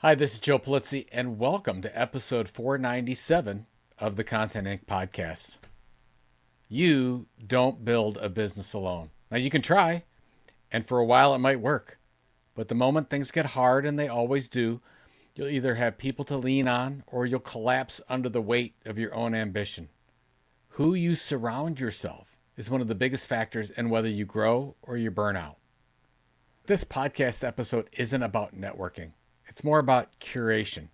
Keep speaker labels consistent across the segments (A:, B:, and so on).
A: Hi, this is Joe Polizzi, and welcome to episode 497 of the Content Inc. podcast. You don't build a business alone. Now, you can try, and for a while it might work. But the moment things get hard, and they always do, you'll either have people to lean on or you'll collapse under the weight of your own ambition. Who you surround yourself is one of the biggest factors in whether you grow or you burn out. This podcast episode isn't about networking. It's more about curation.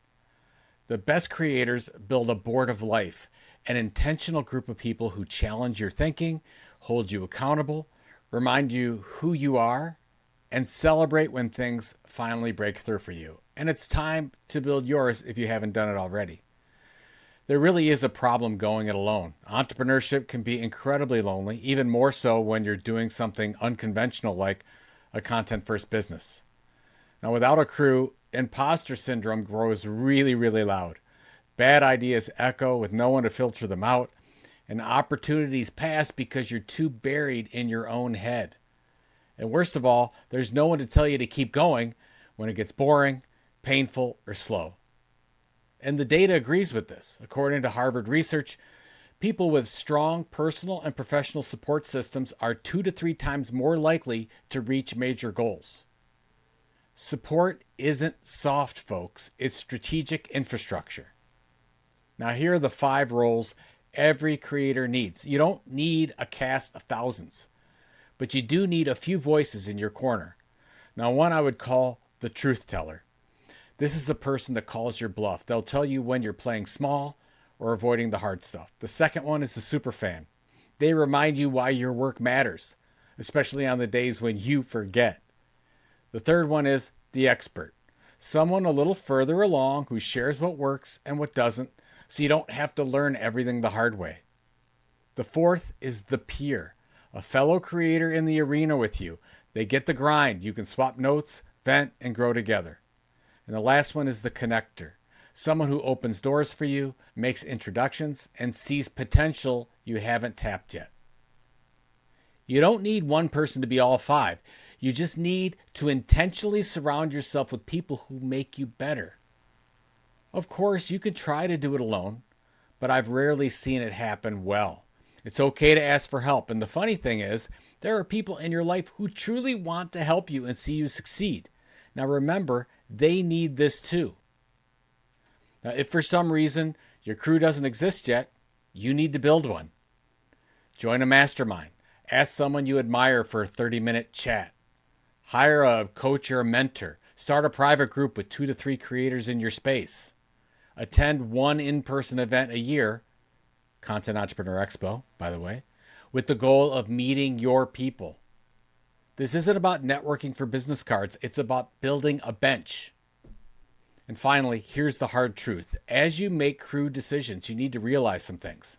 A: The best creators build a board of life, an intentional group of people who challenge your thinking, hold you accountable, remind you who you are, and celebrate when things finally break through for you. And it's time to build yours if you haven't done it already. There really is a problem going it alone. Entrepreneurship can be incredibly lonely, even more so when you're doing something unconventional like a content-first business. Now, without a crew, imposter syndrome grows really, really loud. Bad ideas echo with no one to filter them out, and opportunities pass because you're too buried in your own head. And worst of all, there's no one to tell you to keep going when it gets boring, painful, or slow. And the data agrees with this. According to Harvard research, people with strong personal and professional support systems are 2 to 3 times more likely to reach major goals. Support isn't soft, folks. It's strategic infrastructure. Now, here are the 5 roles every creator needs. You don't need a cast of thousands, but you do need a few voices in your corner. Now, one I would call the truth teller. This is the person that calls your bluff. They'll tell you when you're playing small or avoiding the hard stuff. The second one is the super fan. They remind you why your work matters, especially on the days when you forget. The third one is the expert. Someone a little further along who shares what works and what doesn't, so you don't have to learn everything the hard way. The fourth is the peer, a fellow creator in the arena with you. They get the grind. You can swap notes, vent, and grow together. And the last one is the connector, someone who opens doors for you, makes introductions, and sees potential you haven't tapped yet. You don't need one person to be all 5. You just need to intentionally surround yourself with people who make you better. Of course, you could try to do it alone, but I've rarely seen it happen well. It's okay to ask for help. And the funny thing is, there are people in your life who truly want to help you and see you succeed. Now remember, they need this too. Now, if for some reason your crew doesn't exist yet, you need to build one. Join a mastermind. Ask someone you admire for a 30-minute chat. Hire a coach or a mentor. Start a private group with 2 to 3 creators in your space. Attend one in-person event a year, Content Entrepreneur Expo, by the way, with the goal of meeting your people. This isn't about networking for business cards. It's about building a bench. And finally, here's the hard truth. As you make crew decisions, you need to realize some things.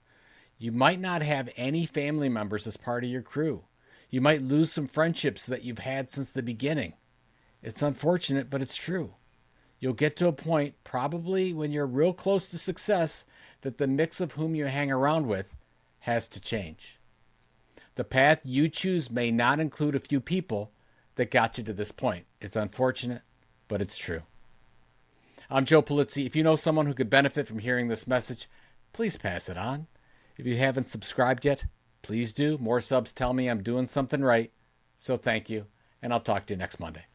A: You might not have any family members as part of your crew. You might lose some friendships that you've had since the beginning. It's unfortunate, but it's true. You'll get to a point, probably when you're real close to success, that the mix of whom you hang around with has to change. The path you choose may not include a few people that got you to this point. It's unfortunate, but it's true. I'm Joe Polizzi. If you know someone who could benefit from hearing this message, please pass it on. If you haven't subscribed yet, please do. More subs tell me I'm doing something right. So thank you, and I'll talk to you next Monday.